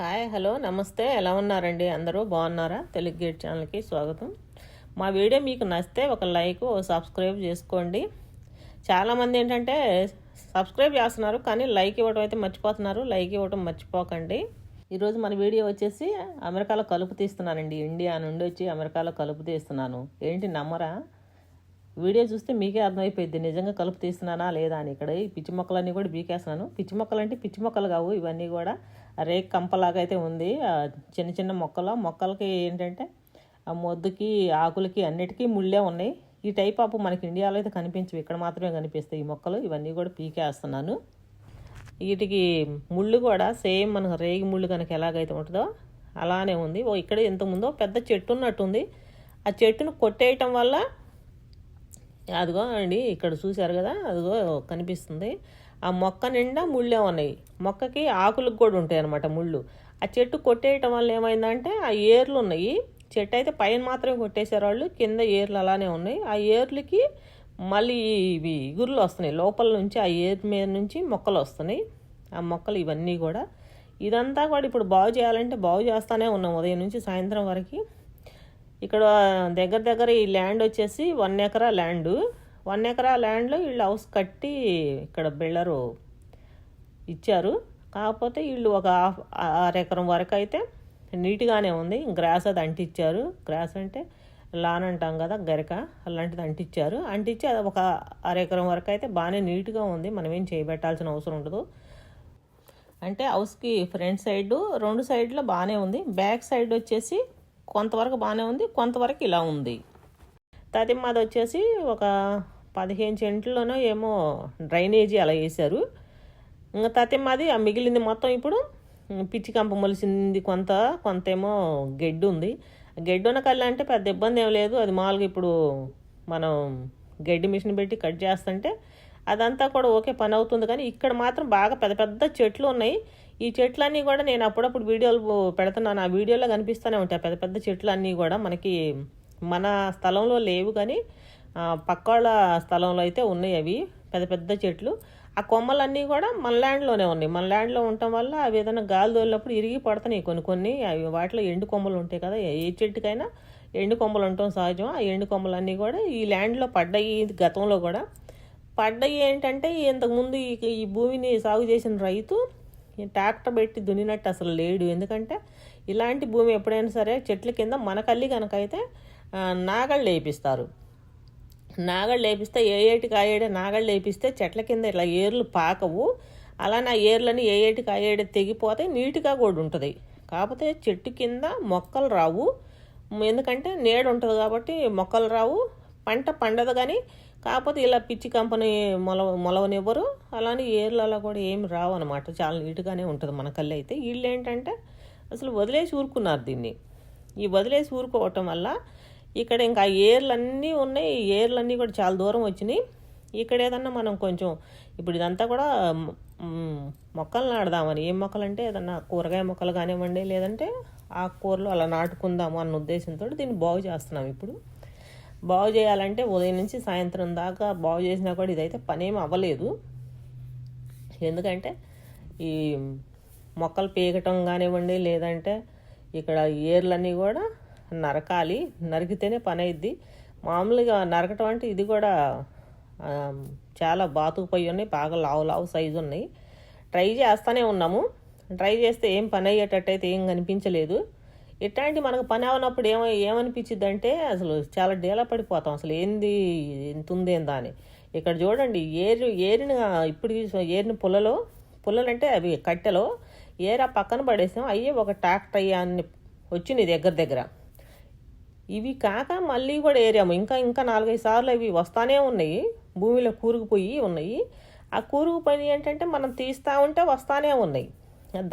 Hi hello నమస్తే ఎలా ఉన్నారండి అందరూ బాగున్నారా? తెలుగు గేట్ ఛానల్కి స్వాగతం. మా వీడియో మీకు నచ్చితే ఒక లైక్ సబ్స్క్రైబ్ చేసుకోండి. చాలామంది ఏంటంటే సబ్స్క్రైబ్ చేస్తున్నారు కానీ లైక్ ఇవ్వడం అయితే మర్చిపోతున్నారు. లైక్ ఇవ్వడం మర్చిపోకండి. ఈరోజు మన వీడియో వచ్చేసి అమెరికాలో కలుపు తీస్తున్నానండి. ఇండియా నుండి వచ్చి అమెరికాలో కలుపు తీస్తున్నాను. ఏంటి నమ్మరా? వీడియో చూస్తే మీకే అర్థమైపోయింది నిజంగా కలుపు తీస్తున్నానా లేదా అని. ఇక్కడ ఈ పిచ్చి మొక్కలన్నీ కూడా బీకేస్తున్నాను. పిచ్చి మొక్కలు అంటే పిచ్చి మొక్కలు కావు, ఇవన్నీ కూడా రేక్ కంపలాగా అయితే ఉంది. చిన్న చిన్న మొక్కలకి ఏంటంటే ఆ మొద్దుకి ఆకులకి అన్నిటికీ ముళ్ళే ఉన్నాయి. ఈ టైప్ ఆపు మనకి ఇండియాలో అయితే కనిపించవు, ఇక్కడ మాత్రమే కనిపిస్తాయి ఈ మొక్కలు. ఇవన్నీ కూడా పీకేస్తున్నాను. వీటికి ముళ్ళు కూడా సేమ్ మనకు రేగి ముళ్ళు కనుక ఎలాగైతే ఉంటుందో అలానే ఉంది. ఇక్కడ ఇంతకుముందో పెద్ద చెట్టు ఉన్నట్టుంది. ఆ చెట్టును కొట్టేయటం వల్ల అదిగో అండి ఇక్కడ చూశారు కదా, అదిగో కనిపిస్తుంది. ఆ మొక్క నిండా ముళ్ళే ఉన్నాయి. మొక్కకి ఆకులకు కూడా ఉంటాయి అన్నమాట ముళ్ళు. ఆ చెట్టు కొట్టేయటం వల్ల ఏమైందంటే ఆ ఏర్లు ఉన్నాయి. చెట్టు అయితే పైన మాత్రమే కొట్టేశారు వాళ్ళు, కింద ఏర్లు అలానే ఉన్నాయి. ఆ ఏర్లకి మళ్ళీ ఇవి ఇగుర్లు వస్తున్నాయి లోపల నుంచి. ఆ ఏర్ మీద నుంచి మొక్కలు వస్తున్నాయి. ఆ మొక్కలు ఇవన్నీ కూడా ఇదంతా కూడా ఇప్పుడు బాగు చేయాలంటే బాగు చేస్తూనే ఉన్నాం ఉదయం నుంచి సాయంత్రం వరకు. ఇక్కడ దగ్గర ఈ ల్యాండ్ వచ్చేసి 1 ఎకరా ల్యాండు. 1 ఎకరా ల్యాండ్లో వీళ్ళు హౌస్ కట్టి ఇక్కడ బిల్డరు ఇచ్చారు. కాకపోతే వీళ్ళు ఒక 6 ఎకరం వరకు అయితే నీట్గానే ఉంది. గ్రాస్ అది అంటించారు. గ్రాస్ అంటే లాన్ అంటాం కదా, గరిక అలాంటిది అంటించారు. అంటించి అది ఒక 6 ఎకరం వరకు అయితే బాగానే నీట్గా ఉంది. మనం ఏం చేయబెట్టాల్సిన అవసరం ఉండదు. అంటే హౌస్కి ఫ్రంట్ సైడ్ 2 సైడ్లో బాగానే ఉంది. బ్యాక్ సైడ్ వచ్చేసి కొంతవరకు బాగానే ఉంది, కొంతవరకు ఇలా ఉంది. తదిమ్మది వచ్చేసి ఒక 15 సెంట్లోనో ఏమో డ్రైనేజీ అలా వేశారు. ఇంకా తతిమ్మది ఆ మిగిలింది మొత్తం ఇప్పుడు పిచ్చి కంప మొలిసింది. కొంత ఏమో గడ్డి ఉంది. గడ్డి ఉన్న కళ్ళ అంటే పెద్ద ఇబ్బంది ఏం లేదు. అది మామూలుగా ఇప్పుడు మనం గడ్డి మిషన్ పెట్టి కట్ చేస్తుంటే అదంతా కూడా ఓకే పని అవుతుంది. కానీ ఇక్కడ మాత్రం బాగా పెద్ద పెద్ద చెట్లు ఉన్నాయి. ఈ చెట్లన్నీ కూడా నేను అప్పుడప్పుడు వీడియోలు పెడుతున్నాను. ఆ వీడియోలో కనిపిస్తూనే ఉంటాయి పెద్ద పెద్ద చెట్లు అన్నీ కూడా. మనకి మన స్థలంలో లేవు కానీ పక్క వాళ్ళ స్థలంలో అయితే ఉన్నాయి అవి పెద్ద పెద్ద చెట్లు. ఆ కొమ్మలన్నీ కూడా మన ల్యాండ్లోనే ఉన్నాయి. మన ల్యాండ్లో ఉండటం వల్ల అవి ఏదైనా గాలి తోలినప్పుడు ఇరిగి పడుతున్నాయి కొన్ని. అవి వాటిలో ఎండు కొమ్మలు ఉంటాయి కదా, ఏ చెట్టుకైనా ఎండు కొమ్మలు ఉండటం సహజం. ఆ ఎండు కొమ్మలన్నీ కూడా ఈ ల్యాండ్లో పడ్డాయి. గతంలో కూడా పడ్డాయి. ఏంటంటే ఇంతకుముందు ఈ భూమిని సాగు చేసిన రైతు ట్రాక్టర్ పెట్టి దున్నినట్టు అసలు లేడు. ఎందుకంటే ఇలాంటి భూమి ఎప్పుడైనా సరే చెట్ల కింద మనకల్లి కనుక అయితే నాగళ్ళు వేపిస్తారు. నాగళ్ళు వేపిస్తే ఏటికి ఆయేడే నాగళ్ళు వేపిస్తే చెట్ల కింద ఇట్లా ఏర్లు పాకవు. అలానే ఆ ఏర్లని ఏటికి ఆయేడే తెగిపోతే నీట్గా కూడా ఉంటుంది. కాకపోతే చెట్టు కింద మొక్కలు రావు. ఎందుకంటే నీడ ఉంటుంది కాబట్టి మొక్కలు రావు, పంట పండదు. కానీ కాకపోతే ఇలా పిచ్చి కంపెనీ మొలవనివ్వరు. అలానే ఏర్లలో కూడా ఏమి రావు అనమాట. చాలా నీట్గానే ఉంటుంది మన కళ్ళు అయితే. వీళ్ళు ఏంటంటే అసలు వదిలేసి ఊరుకున్నారు దీన్ని. ఈ వదిలేసి ఊరుకోవటం వల్ల ఇక్కడ ఇంకా ఏర్లన్నీ ఉన్నాయి. ఈ ఏర్లన్నీ కూడా చాలా దూరం వచ్చినాయి. ఇక్కడ ఏదన్నా మనం కొంచెం ఇప్పుడు ఇదంతా కూడా మొక్కలు నాడదామని. ఏం మొక్కలు అంటే ఏదన్నా కూరగాయ మొక్కలు కానివ్వండి, లేదంటే ఆకుకూరలు అలా నాటుకుందాము అన్న ఉద్దేశంతో దీన్ని బాగు చేస్తున్నాం. ఇప్పుడు బాగు చేయాలంటే ఉదయం నుంచి సాయంత్రం దాకా బాగు చేసినా కూడా ఇదైతే పనేం అవ్వలేదు. ఎందుకంటే ఈ మొక్కలు పీకటం కానివ్వండి, లేదంటే ఇక్కడ ఏర్లన్నీ కూడా నరకాలి. నరికితేనే పని అయిద్ది. మామూలుగా నరకటం అంటే ఇది కూడా చాలా బాతుకుపోయి ఉన్నాయి. బాగా లావు సైజు ఉన్నాయి. ట్రై చేస్తూనే ఉన్నాము. ట్రై చేస్తే ఏం పని అయ్యేటట్టు అయితే ఏం కనిపించలేదు. ఇట్లాంటి మనకు పని అవనప్పుడు ఏమనిపించింది అంటే అసలు చాలా డేలా పడిపోతాం. అసలు ఏంది ఎంత ఉందేందా అని. ఇక్కడ చూడండి ఏరిని ఇప్పుడు ఏరిని పుల్లలంటే అవి కట్టెలో ఏరా పక్కన పడేసాం. అయ్యే ఒక ట్రాక్టర్ అయ్యాన్ని వచ్చినాయి దగ్గర. ఇవి కాక మళ్ళీ కూడా ఏరాము. ఇంకా 4-5 సార్లు అవి వస్తానే ఉన్నాయి. భూమిలో కూరుకుపోయి ఉన్నాయి. ఆ కూరుకుపోయి ఏంటంటే మనం తీస్తూ ఉంటే వస్తానే ఉన్నాయి.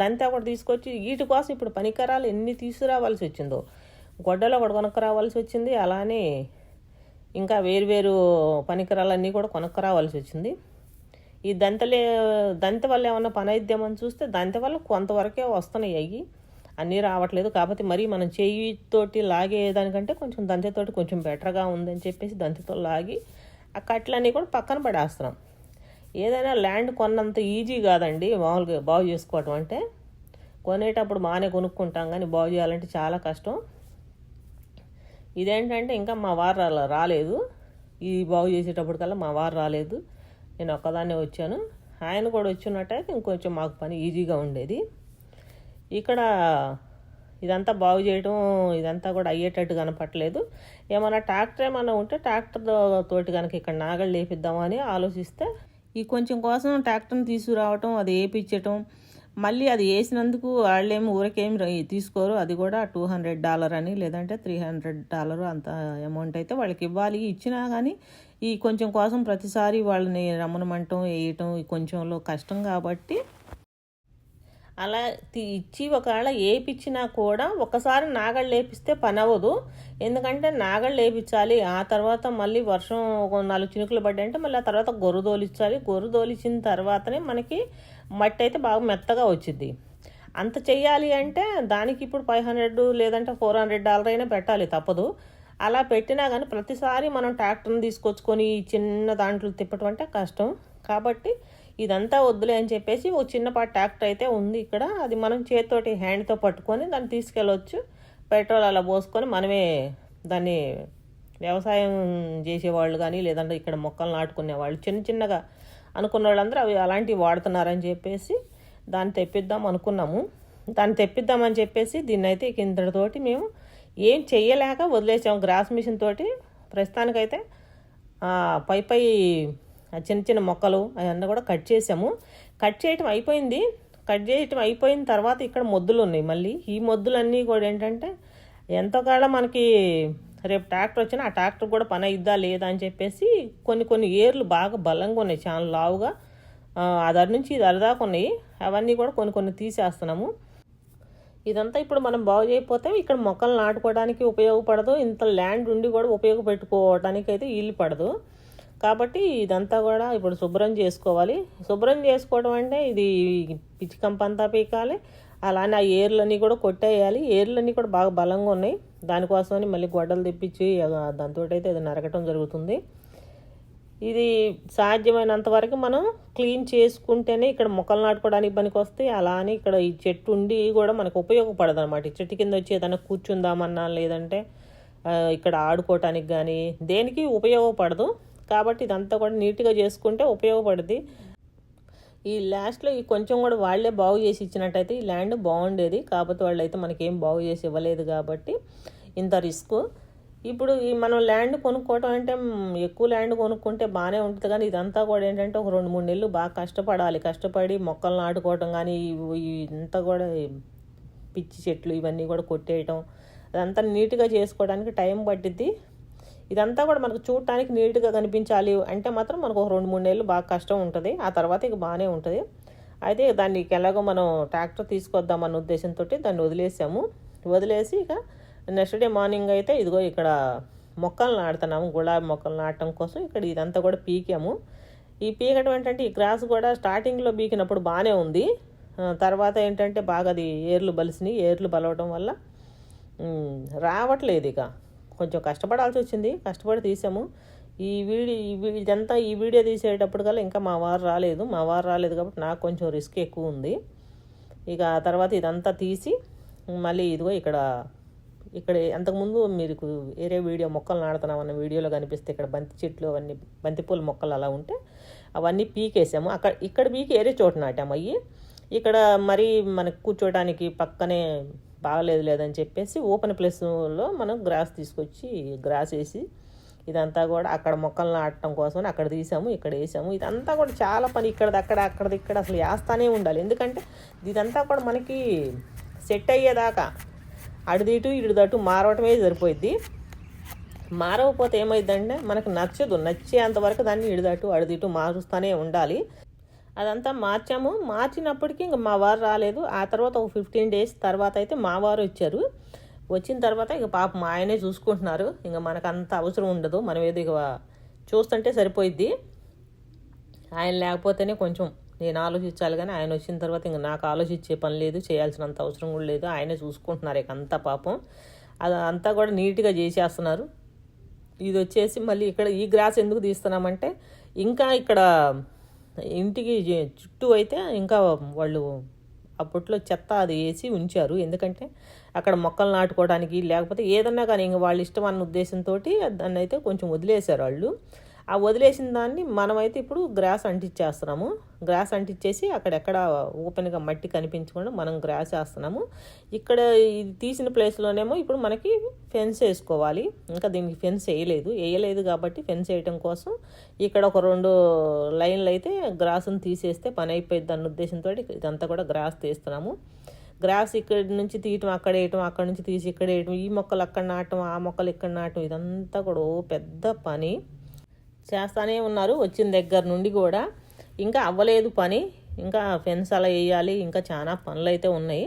దంతా కూడా తీసుకొచ్చి వీటి కోసం ఇప్పుడు పనికరాలు ఎన్ని తీసుకురావాల్సి వచ్చిందో. గొడ్డలో కూడా కొనుక్కరావాల్సి వచ్చింది. అలానే ఇంకా వేరు పనికరాలన్నీ కూడా కొనుక్కరావాల్సి వచ్చింది. ఈ దంత వల్ల ఏమన్నా పని అయిద్దామని చూస్తే దంత వల్ల కొంతవరకే వస్తున్నాయి. అవి అన్నీ రావట్లేదు. కాకపోతే మరి మనం చెయ్యితోటి లాగేదానికంటే కొంచెం దంతతోటి కొంచెం బెటర్గా ఉందని చెప్పేసి దంతతో లాగి ఆ కట్లన్నీ కూడా పక్కన పడేస్తున్నాం. ఏదైనా ల్యాండ్ కొన్నంత ఈజీ కాదండి మామూలుగా బాగు చేసుకోవటం అంటే. కొనేటప్పుడు బాగానే కొనుక్కుంటాం కానీ బాగు చేయాలంటే చాలా కష్టం. ఇదేంటంటే ఇంకా మా వారు రాలేదు, ఈ బాగు చేసేటప్పటికల్లా మా వారు రాలేదు, నేను ఒక్కదాన్నే వచ్చాను. ఆయన కూడా వచ్చినట్టయితే ఇంకొంచెం మాకు పని ఈజీగా ఉండేది. ఇక్కడ ఇదంతా బాగు చేయడం ఇదంతా కూడా అయ్యేటట్టు కనపట్లేదు. ఏమైనా ట్రాక్టర్ ఏమైనా ఉంటే ట్రాక్టర్ తోటి కనుక ఇక్కడ నాగళ్ళు వేపిద్దామని ఆలోచిస్తే ఈ కొంచెం కోసం ట్రాక్టర్ని తీసుకురావటం, అది వేయించటం, మళ్ళీ అది వేసినందుకు వాళ్ళేమి ఊరికేమి తీసుకోరు. అది కూడా $200 అని లేదంటే $300 అంత అమౌంట్ అయితే వాళ్ళకి ఇవ్వాలి. ఇచ్చినా కానీ ఈ కొంచెం కోసం ప్రతిసారి వాళ్ళని రమ్మనమంటం వేయటం ఈ కొంచెంలో కష్టం కాబట్టి అలా ఇచ్చి ఒకవేళ వేయించినా కూడా ఒకసారి నాగళ్ళు వేపిస్తే పని అవ్వదు. ఎందుకంటే నాగళ్ళు వేయించాలి, ఆ తర్వాత మళ్ళీ వర్షం 4 చినుకులు పడ్డాయంటే మళ్ళీ ఆ తర్వాత గొర్రు తోలించాలి. గొర్రు తోలించిన తర్వాతనే మనకి మట్టి అయితే బాగా మెత్తగా వచ్చింది. అంత చెయ్యాలి అంటే దానికి ఇప్పుడు $500 లేదంటే $400 అయినా పెట్టాలి, తప్పదు. అలా పెట్టినా కానీ ప్రతిసారి మనం ట్రాక్టర్ని తీసుకొచ్చుకొని చిన్న దాంట్లో తిప్పటం అంటే కష్టం. కాబట్టి ఇదంతా వద్దులే అని చెప్పేసి ఒక చిన్నపాటి ట్రాక్టర్ అయితే ఉంది ఇక్కడ. అది మనం చేతితోటి హ్యాండ్తో పట్టుకొని దాన్ని తీసుకెళ్ళవచ్చు. పెట్రోల్ అలా పోసుకొని మనమే దాన్ని వ్యవసాయం చేసేవాళ్ళు కానీ లేదంటే ఇక్కడ మొక్కలు నాటుకునే వాళ్ళు చిన్నగా అనుకున్న వాళ్ళందరూ అవి అలాంటివి వాడుతున్నారని చెప్పేసి దాన్ని తెప్పిద్దాం అనుకున్నాము. దాన్ని తెప్పిద్దామని చెప్పేసి దీన్ని అయితే ఇంతటితోటి మేము ఏం చెయ్యలేక వదిలేసాము. గ్రాస్ మిషన్ తోటి ప్రస్తుతానికైతే పై చిన్న మొక్కలు అవన్నీ కూడా కట్ చేసాము. కట్ చేయటం అయిపోయింది. కట్ చేయటం అయిపోయిన తర్వాత ఇక్కడ మొద్దులు ఉన్నాయి. మళ్ళీ ఈ మొద్దులన్నీ కూడా ఏంటంటే ఎంతోకాలం మనకి రేపు ట్రాక్టర్ వచ్చినా ఆ ట్రాక్టర్ కూడా పని అయిద్దా లేదా అని చెప్పేసి కొన్ని ఏర్లు బాగా బలంగా ఉన్నాయి, చాలా లావుగా, అదరి నుంచి ఇది అరిదాకా ఉన్నాయి. అవన్నీ కూడా కొన్ని తీసేస్తున్నాము. ఇదంతా ఇప్పుడు మనం బాగు చేయకపోతే ఇక్కడ మొక్కలు నాటుకోవడానికి ఉపయోగపడదు. ఇంత ల్యాండ్ ఉండి కూడా ఉపయోగపెట్టుకోవడానికి అయితే వీలు పడదు. కాబట్టి ఇదంతా కూడా ఇప్పుడు శుభ్రం చేసుకోవాలి. శుభ్రం చేసుకోవడం అంటే ఇది పిచ్చి కంపంతా పీకాలి, అలానే ఆ ఏర్లన్నీ కూడా కొట్టేయాలి. ఏర్లన్నీ కూడా బాగా బలంగా ఉన్నాయి. దానికోసమని మళ్ళీ గొడ్డలు తెప్పించి దాంతో అయితే అది నరకటం జరుగుతుంది. ఇది సాధ్యమైనంత వరకు మనం క్లీన్ చేసుకుంటేనే ఇక్కడ మొక్కలు నాటుకోవడానికి పనికి వస్తాయి. అలానే ఇక్కడ ఈ చెట్టు ఉండి కూడా మనకు ఉపయోగపడదు అనమాట. ఈ చెట్టు కింద వచ్చి ఏదైనా కూర్చుందామన్నా లేదంటే ఇక్కడ ఆడుకోవటానికి కానీ దేనికి ఉపయోగపడదు. కాబట్టి ఇదంతా కూడా నీట్గా చేసుకుంటే ఉపయోగపడుతుంది. ఈ లాస్ట్లో ఈ కొంచెం కూడా వాళ్ళే బాగు చేసి ఇచ్చినట్టయితే ఈ ల్యాండ్ బాగుండేది. కాకపోతే వాళ్ళు అయితే మనకేం బాగు చేసి ఇవ్వలేదు కాబట్టి ఇంత రిస్క్. ఇప్పుడు ఈ మనం ల్యాండ్ కొనుక్కోవటం అంటే ఎక్కువ ల్యాండ్ కొనుక్కుంటే బాగానే ఉంటుంది, కానీ ఇదంతా కూడా ఏంటంటే ఒక 2-3 నెలలు బాగా కష్టపడి మొక్కలు నాటుకోవటం కానీ ఇంతా కూడా పిచ్చి చెట్లు ఇవన్నీ కూడా కొట్టేయటం అదంతా నీట్గా చేసుకోవడానికి టైం పట్టిద్ది. ఇదంతా కూడా మనకు చూడటానికి నీట్గా కనిపించాలి అంటే మాత్రం మనకు ఒక 2-3 నెలలు బాగా కష్టం ఉంటుంది. ఆ తర్వాత ఇక బాగానే ఉంటుంది. అయితే దానికి ఎలాగో మనం ట్రాక్టర్ తీసుకొద్దామన్న ఉద్దేశంతో దాన్ని వదిలేసి ఇక నెక్స్ట్ డే మార్నింగ్ అయితే ఇదిగో ఇక్కడ మొక్కలు నాటుతున్నాము. గులాబీ మొక్కలు నాటడం కోసం ఇక్కడ ఇదంతా కూడా పీకాము. ఈ పీకటం ఏంటంటే ఈ గ్రాస్ కూడా స్టార్టింగ్లో పీకినప్పుడు బాగానే ఉంది. తర్వాత ఏంటంటే బాగా అది ఏర్లు బలిసినాయి. ఏర్లు బలవడం వల్ల రావట్లేదు. ఇక కొంచెం కష్టపడాల్సి వచ్చింది. కష్టపడి తీసాము. ఈ వీడియో తీసేటప్పటికల్లా ఇంకా మా వారు రాలేదు కాబట్టి నాకు కొంచెం రిస్క్ ఎక్కువ ఉంది. ఇక తర్వాత ఇదంతా తీసి మళ్ళీ ఇదిగో ఇక్కడ అంతకుముందు మీరు వేరే వీడియో మొక్కలు నాడుతున్నామన్న వీడియోలో కనిపిస్తే ఇక్కడ బంతి చెట్లు అవన్నీ బంతిపూల మొక్కలు అలా ఉంటే అవన్నీ పీకేసాము. ఇక్కడ పీకి వేరే చోట నాటాము. ఇక్కడ మరి మనకు కూర్చోడానికి పక్కనే బాగలేదని చెప్పేసి ఓపెన్ ప్లేస్లో మనం గ్రాస్ వేసి ఇదంతా కూడా అక్కడ మొక్కలు నాటడం కోసం అక్కడ తీసాము, ఇక్కడ వేసాము. ఇదంతా కూడా చాలా పని, అక్కడిది ఇక్కడ అసలు వేస్తానే ఉండాలి. ఎందుకంటే ఇదంతా కూడా మనకి సెట్ అయ్యేదాకా అడిదిటు ఇడిదటు మారవటమే సరిపోయిద్ది. మారవకపోతే ఏమైందంటే మనకు నచ్చేంతవరకు దాన్ని ఇడిదటు అడిదిటు మారుస్తూనే ఉండాలి. అదంతా మార్చినప్పటికీ ఇంకా మా వారు రాలేదు. ఆ తర్వాత ఒక 15 days తర్వాత అయితే మా వారు వచ్చారు. వచ్చిన తర్వాత ఇక పాప మా ఆయనే చూసుకుంటున్నారు. ఇంకా మనకు అంత అవసరం ఉండదు, మనం ఏదో ఇక చూస్తుంటే సరిపోయిద్ది. ఆయన లేకపోతేనే కొంచెం నేను ఆలోచించాలి, కానీ ఆయన వచ్చిన తర్వాత ఇంకా నాకు ఆలోచించే పని లేదు, చేయాల్సినంత అవసరం కూడా లేదు. ఆయనే చూసుకుంటున్నారు ఇక అంతా. పాపం అదంతా కూడా నీట్గా చేసేస్తున్నారు. ఇది వచ్చేసి మళ్ళీ ఇక్కడ ఈ గ్రాస్ ఎందుకు తీస్తున్నామంటే ఇంకా ఇక్కడ ఇంటికి చుట్టూ అయితే ఇంకా వాళ్ళు అప్పట్లో చెత్త అది వేసి ఉంచారు. ఎందుకంటే అక్కడ మొక్కలు నాటుకోవడానికి, లేకపోతే ఏదన్నా కానీ ఇంక వాళ్ళ ఇష్టం అన్న ఉద్దేశంతో దాన్ని అయితే కొంచెం వదిలేశారు వాళ్ళు. ఆ వదిలేసిన దాన్ని మనమైతే ఇప్పుడు గ్రాస్ అంటించేస్తున్నాము. గ్రాస్ అంటించేసి అక్కడెక్కడ ఓపెన్గా మట్టి కనిపించకుండా మనం గ్రాస్ వేస్తున్నాము. ఇక్కడ ఇది తీసిన ప్లేస్లోనేమో ఇప్పుడు మనకి ఫెన్స్ వేసుకోవాలి. ఇంకా దీనికి ఫెన్స్ వేయలేదు కాబట్టి ఫెన్స్ వేయటం కోసం ఇక్కడ ఒక 2 లైన్లు అయితే గ్రాస్ని తీసేస్తే పని అయిపోయింది అన్న ఉద్దేశంతో ఇదంతా కూడా గ్రాస్ తీస్తున్నాము. గ్రాస్ ఇక్కడి నుంచి తీయటం, అక్కడ వేయటం, అక్కడ నుంచి తీసి ఇక్కడ వేయటం, ఈ మొక్కలు అక్కడ నాటం, ఆ మొక్కలు ఇక్కడ నాటం, ఇదంతా కూడా పెద్ద పని చేస్తూనే ఉన్నారు వచ్చిన దగ్గర నుండి కూడా. ఇంకా అవ్వలేదు పని, ఇంకా ఫెన్స్ అలా వేయాలి, ఇంకా చాలా పనులు అయితే ఉన్నాయి.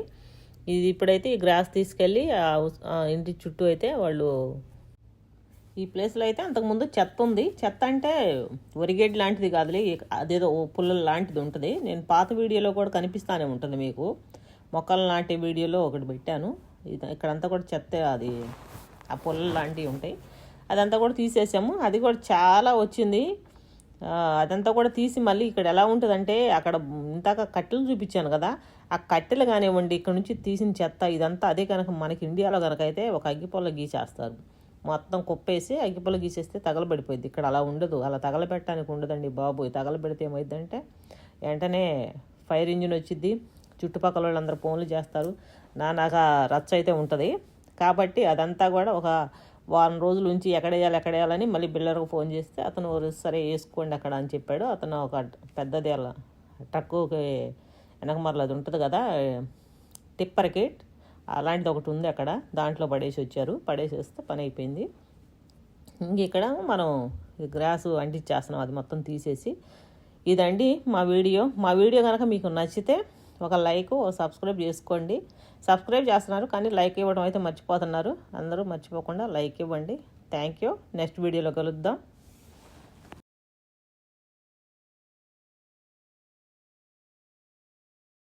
ఇది ఇప్పుడైతే ఈ గ్రాస్ తీసుకెళ్ళి ఇంటి చుట్టూ అయితే వాళ్ళు ఈ ప్లేస్లో అయితే అంతకుముందు చెత్త ఉంది. చెత్త అంటే వరిగేడ్ లాంటిది కాదులే, అదేదో పుల్లల లాంటిది ఉంటుంది. నేను పాత వీడియోలో కూడా కనిపిస్తూనే ఉంటుంది మీకు. మొక్కలు నాటే వీడియోలో ఒకటి పెట్టాను. ఇక్కడంతా కూడా చెత్త, అది ఆ పుల్లలు లాంటివి ఉంటాయి. అదంతా కూడా తీసేసాము. అది కూడా చాలా వచ్చింది. అదంతా కూడా తీసి మళ్ళీ ఇక్కడ ఎలా ఉంటుందంటే, అక్కడ ఇంతాక కట్టెలు చూపించాను కదా, ఆ కట్టెలు కానివ్వండి, ఇక్కడ నుంచి తీసిన చెత్త ఇదంతా అదే కనుక మనకి ఇండియాలో కనుక అయితే ఒక అగ్గిపొల్ల గీసేస్తారు. మొత్తం కుప్పేసి అగ్గిపొల్ల గీసేస్తే తగలబడిపోయింది. ఇక్కడ అలా ఉండదు, అలా తగలబెట్టడానికి ఉండదండి బాబు. తగలబెడితే ఏమైందంటే వెంటనే ఫైర్ ఇంజిన్ వచ్చింది, చుట్టుపక్కల వాళ్ళందరూ ఫోన్లు చేస్తారు, నాకు రచ్చ అయితే ఉంటుంది. కాబట్టి అదంతా కూడా ఒక వారం రోజుల నుంచి ఎక్కడేయాలని మళ్ళీ బిల్డర్కి ఫోన్ చేస్తే అతను సరే వేసుకోండి అక్కడ అని చెప్పాడు. అతను ఒక పెద్దది అలా ట్రక్కుకి వెనకమరలు అది ఉంటుంది కదా, టిప్పర్ కిట్ అలాంటిది ఒకటి ఉంది అక్కడ, దాంట్లో పడేసేస్తే పని అయిపోయింది. ఇంక ఇక్కడ మనం గ్రాసు అంటించేస్తున్నాం, అది మొత్తం తీసేసి. ఇదండి మా వీడియో కనుక మీకు నచ్చితే ఒక లైక్, ఒక సబ్స్క్రైబ్ చేసుకోండి. సబ్స్క్రైబ్ చేస్తున్నారు కానీ లైక్ ఇవ్వడం అయితే మర్చిపోతున్నారు. అందరూ మర్చిపోకుండా లైక్ ఇవ్వండి. Thank you. నెక్స్ట్ వీడియోలో కలుద్దాం.